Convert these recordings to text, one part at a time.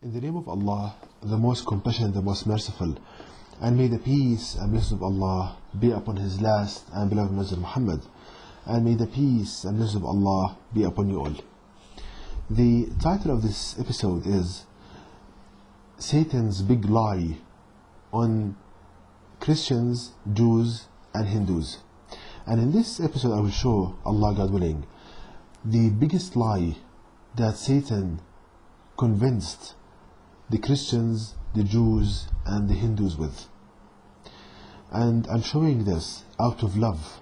In the name of Allah, the most compassionate, the most merciful, and may the peace and blessings of Allah be upon His last and beloved Messenger Muhammad, and may the peace and blessings of Allah be upon you all. The title of this episode is Satan's Big Lie on Christians, Jews, and Hindus. And in this episode I will show, Allah God willing, the biggest lie that Satan convinced the Christians, the Jews, and the Hindus with. And I'm showing this out of love,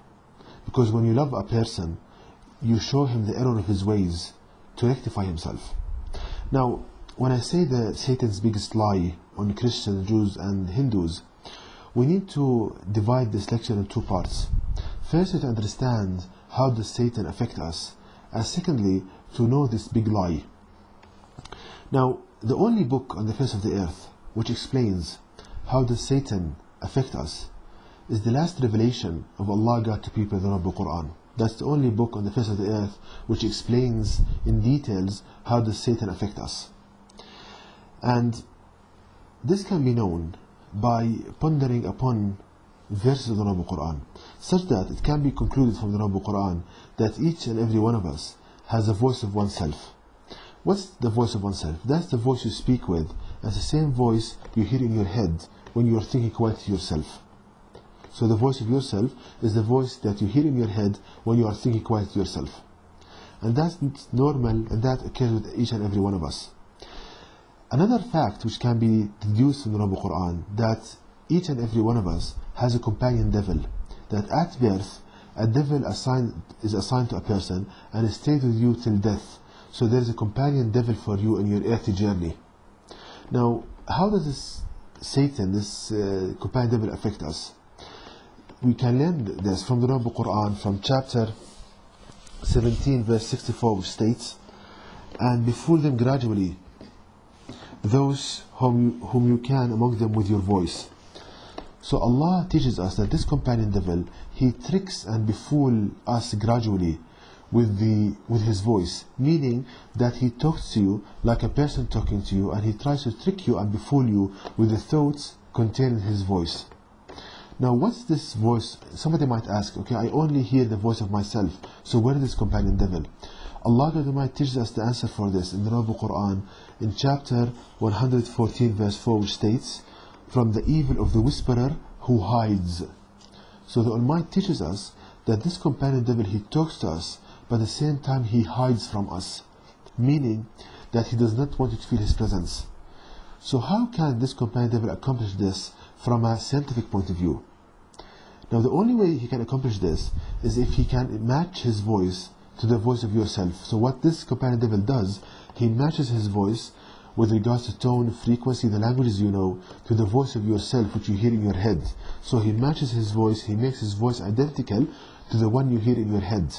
because when you love a person, you show him the error of his ways to rectify himself. Now, when I say the Satan's biggest lie on Christians, Jews, and Hindus, we need to divide this lecture in two parts. Firstly, to understand how does Satan affect us, and secondly, to know this big lie. Now, the only book on the face of the earth which explains how does Satan affect us is the last revelation of Allah God to people in the Noble Quran. That's the only book on the face of the earth which explains in details how does Satan affect us. And this can be known by pondering upon verses of the Noble Quran, such that it can be concluded from the Noble Quran that each and every one of us has a voice of oneself. What's the voice of oneself? That's the voice you speak with, and the same voice you hear in your head when you are thinking quiet to yourself. So the voice of yourself is the voice that you hear in your head when you are thinking quiet to yourself. And that's normal, and that occurs with each and every one of us. Another fact which can be deduced from the Noble Quran, that each and every one of us has a companion devil, that at birth a devil is assigned to a person and stays with you till death. So there is a companion devil for you in your earthly journey. Now, how does this Satan, this companion devil, affect us? We can learn this from the Noble Quran, from chapter 17 verse 64, which states, "And befool them gradually, those whom you can among them with your voice." So Allah teaches us that this companion devil, he tricks and befool us gradually with his voice, meaning that he talks to you like a person talking to you, and he tries to trick you and befool you with the thoughts contained in his voice. Now, what's this voice? Somebody might ask, okay, I only hear the voice of myself, so where is this companion devil? Allah Almighty teaches us the answer for this in the Noble Quran, in chapter 114 verse 4, which states, "From the evil of the whisperer who hides." So the Almighty teaches us that this companion devil, he talks to us, but at the same time he hides from us, meaning that he does not want you to feel his presence. So how can this companion devil accomplish this from a scientific point of view? Now, the only way he can accomplish this is if he can match his voice to the voice of yourself. So what this companion devil does, he matches his voice with regards to tone, frequency, the languages you know, to the voice of yourself which you hear in your head. So he matches his voice, he makes his voice identical to the one you hear in your head.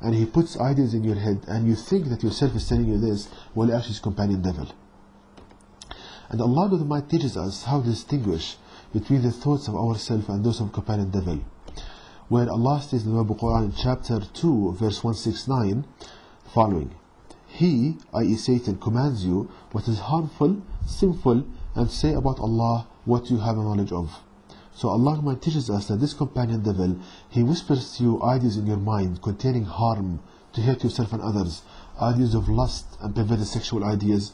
And he puts ideas in your head, and you think that yourself is telling you this, well, actually it's companion devil. And Allah Almighty teaches us how to distinguish between the thoughts of ourselves and those of companion devil, where Allah states in the Noble Quran in chapter 2 verse 169 following, "He, i.e. Satan, commands you what is harmful, sinful, and say about Allah what you have a knowledge of." So Allah Almighty teaches us that this companion devil, he whispers to you ideas in your mind containing harm to hurt yourself and others, ideas of lust and perverted sexual ideas,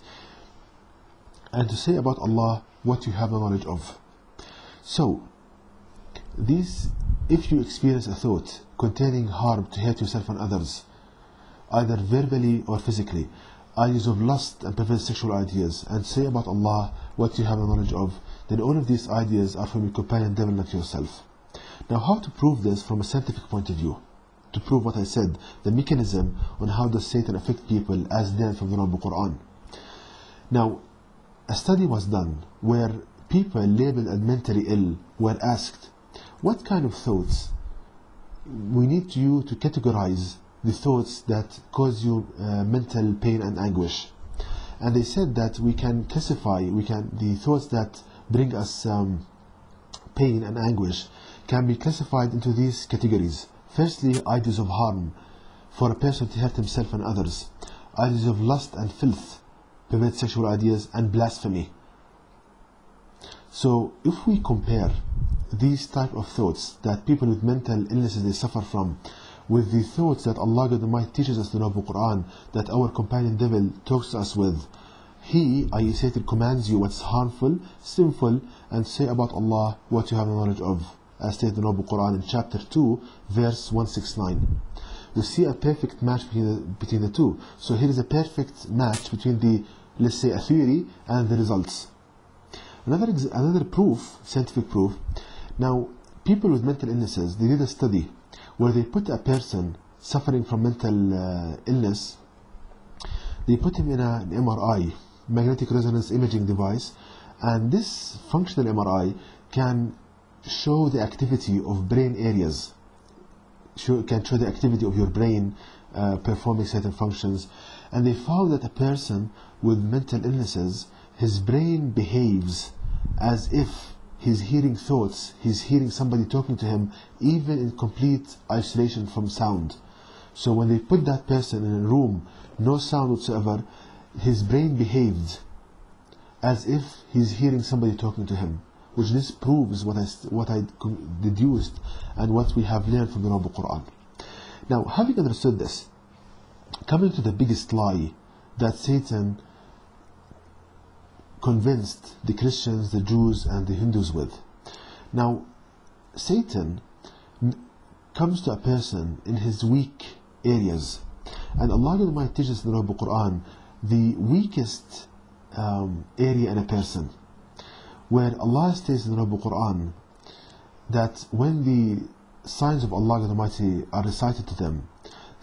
and to say about Allah what you have a knowledge of. So if you experience a thought containing harm to hurt yourself and others, either verbally or physically, ideas of lust and perverted sexual ideas, and say about Allah what you have a knowledge of, then all of these ideas are from your companion devil, not yourself. Now, how to prove this from a scientific point of view? To prove what I said, the mechanism on how does Satan affect people as learned from the Noble Quran. Now, a study was done where people labeled as mentally ill were asked, what kind of thoughts we need you to categorize the thoughts that cause you mental pain and anguish. And they said that we can classify, the thoughts that bring us pain and anguish can be classified into these categories. Firstly, ideas of harm, for a person to hurt himself and others, ideas of lust and filth, perverted sexual ideas, and blasphemy. So if we compare these type of thoughts that people with mental illnesses they suffer from with the thoughts that Allah God Almighty teaches us in the Noble Quran, that our companion devil talks to us with, he, i.e. Satan, commands you what's harmful, sinful, and say about Allah what you have knowledge of, as stated in the Noble Quran in chapter 2 verse 169. You see a perfect match between the two. So here is a perfect match between the, let's say, a theory and the results. Another proof, scientific proof. Now, people with mental illnesses, they did a study where they put a person suffering from mental illness, they put him in an MRI, magnetic resonance imaging device, and this functional MRI can show the activity of brain areas, can show the activity of your brain performing certain functions. And they found that a person with mental illnesses, his brain behaves as if he's hearing thoughts, he's hearing somebody talking to him, even in complete isolation from sound. So when they put that person in a room, no sound whatsoever, his brain behaved as if he's hearing somebody talking to him, which this proves what I deduced and what we have learned from the Noble Quran. Now, having understood this, coming to the biggest lie that Satan convinced the Christians, the Jews, and the Hindus with. Now, Satan comes to a person in his weak areas, and Allah Almighty teaches in the Noble Quran the weakest area in a person, where Allah states in the Noble Quran that when the signs of Allah Almighty are recited to them,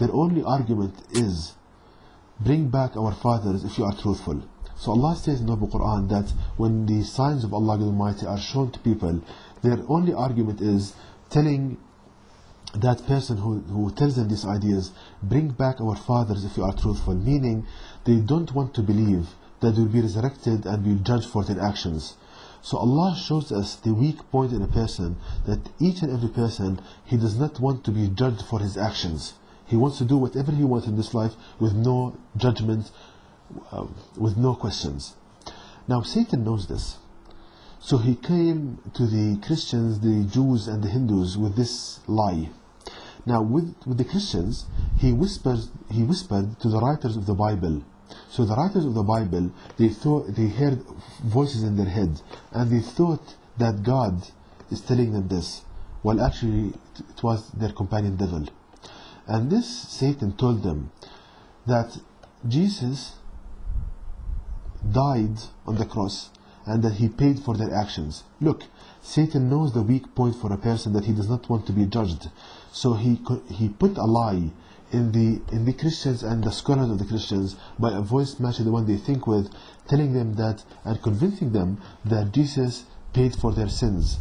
their only argument is, bring back our fathers if you are truthful. So Allah says in the Noble Quran that when the signs of Allah Almighty are shown to people, their only argument is telling that person who tells them these ideas, bring back our fathers if you are truthful, meaning they don't want to believe that they will be resurrected and be judged for their actions. So Allah shows us the weak point in a person, that each and every person, he does not want to be judged for his actions. He wants to do whatever he wants in this life with no judgment, with no questions. Now Satan knows this, so he came to the Christians, the Jews, and the Hindus with this lie. Now with the Christians, he whispered to the writers of the Bible. So the writers of the Bible, they heard voices in their head, and they thought that God is telling them this, while actually it was their companion devil. And this Satan told them that Jesus died on the cross and that he paid for their actions. Look, Satan knows the weak point for a person, that he does not want to be judged. So he put a lie in the Christians and the scholars of the Christians by a voice matching the one they think with, telling them that and convincing them that Jesus paid for their sins,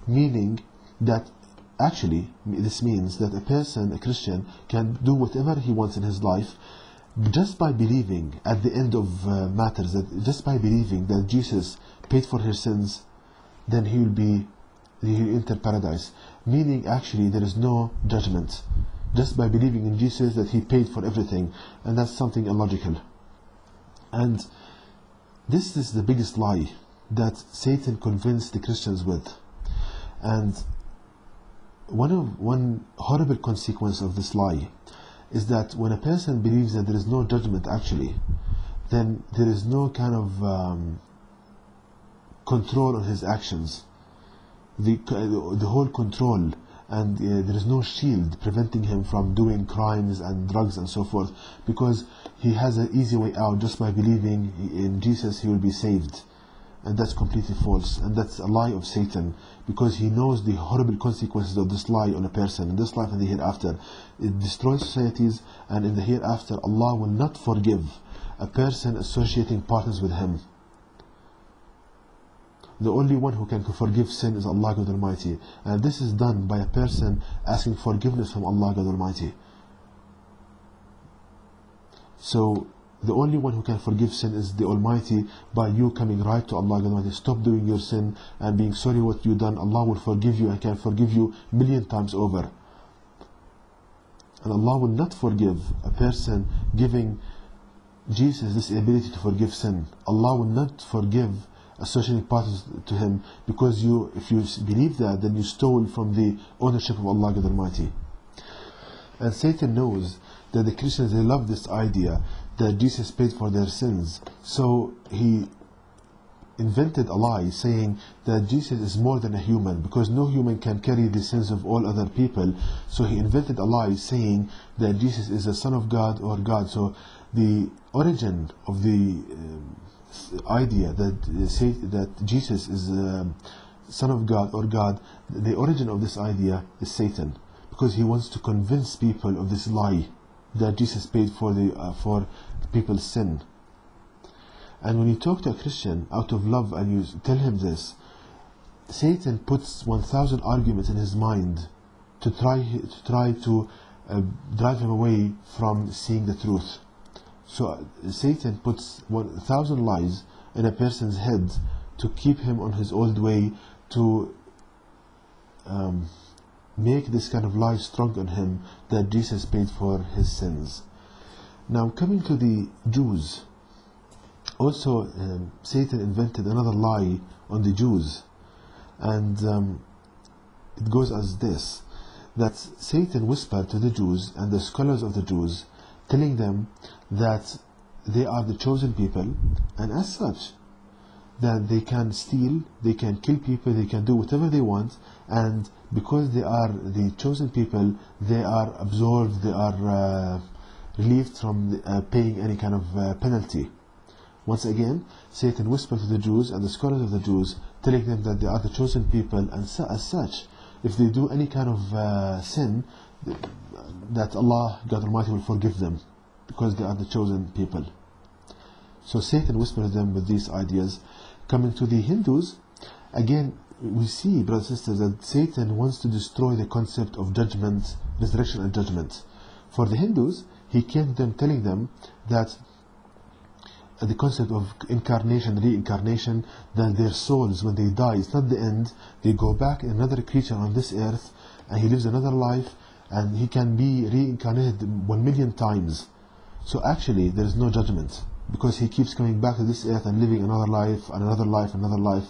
meaning that actually this means that a person, a Christian, can do whatever he wants in his life just by believing at the end of matters, that just by believing that Jesus paid for his sins, then he'll enter paradise, meaning actually there is no judgment, just by believing in Jesus that he paid for everything. And that's something illogical. And this is the biggest lie that Satan convinced the Christians with. And one horrible consequence of this lie is that when a person believes that there is no judgment actually, then there is no kind of control on his actions, the whole control, and there is no shield preventing him from doing crimes and drugs and so forth, because he has an easy way out. Just by believing in Jesus he will be saved. And that's completely false, and that's a lie of Satan, because he knows the horrible consequences of this lie on a person in this life and the hereafter. It destroys societies, and in the hereafter Allah will not forgive a person associating partners with him. The only one who can forgive sin is Allah God Almighty, and this is done by a person asking forgiveness from Allah God Almighty. So the only one who can forgive sin is the Almighty, by you coming right to Allah God Almighty. Stop doing your sin and being sorry what you done. Allah will forgive you and can forgive you 1,000,000 times over. And Allah will not forgive a person giving Jesus this ability to forgive sin. Allah will not forgive associating partners to Him, because if you believe that, then you stole from the ownership of Allah God Almighty. And Satan knows that the Christians, they love this idea that Jesus paid for their sins. So he invented a lie saying that Jesus is more than a human, because no human can carry the sins of all other people. So he invented a lie saying that Jesus is the Son of God or God. So the origin of the idea that Jesus is Son of God or God, the origin of this idea is Satan, because he wants to convince people of this lie that Jesus paid for people's sin. And when you talk to a Christian out of love and you tell him this, Satan puts 1,000 arguments in his mind to try to drive him away from seeing the truth. So Satan puts 1,000 lies in a person's head to keep him on his old way, to make this kind of lie strong on him that Jesus paid for his sins. Now, coming to the Jews, also Satan invented another lie on the Jews, and it goes as this: that Satan whispered to the Jews and the scholars of the Jews, telling them that they are the chosen people, and as such that they can steal, they can kill people, they can do whatever they want, and because they are the chosen people, they are absolved, they are relieved from paying any kind of penalty. Once again, Satan whispered to the Jews and the scholars of the Jews, telling them that they are the chosen people, and as such, if they do any kind of sin, that Allah God Almighty will forgive them, because they are the chosen people. So Satan whispered to them with these ideas. Coming to the Hindus, again we see, brothers and sisters, that Satan wants to destroy the concept of judgment, resurrection and judgment. For the Hindus, he came to them telling them that the concept of incarnation, reincarnation, that their souls, when they die, it's not the end, they go back in another creature on this earth, and he lives another life, and he can be reincarnated 1 million times. So actually there is no judgment, because he keeps coming back to this earth and living another life, and another life, another life.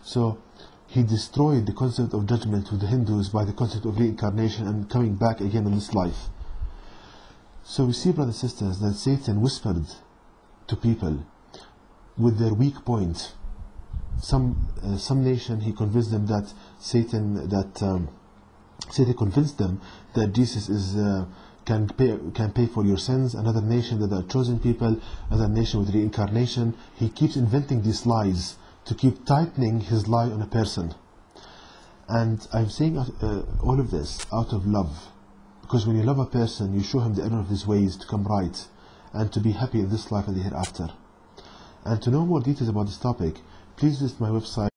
So he destroyed the concept of judgment to the Hindus by the concept of reincarnation and coming back again in this life. So we see, brothers and sisters, that Satan whispered to people with their weak point. Some nation, he convinced them that Satan convinced them that Jesus is can pay for your sins. Another nation, that are chosen people, another nation with reincarnation. He keeps inventing these lies to keep tightening his lie on a person. And I'm saying all of this out of love, because when you love a person, you show him the error of his ways to come right, and to be happy in this life and the hereafter. And to know more details about this topic, please visit my website.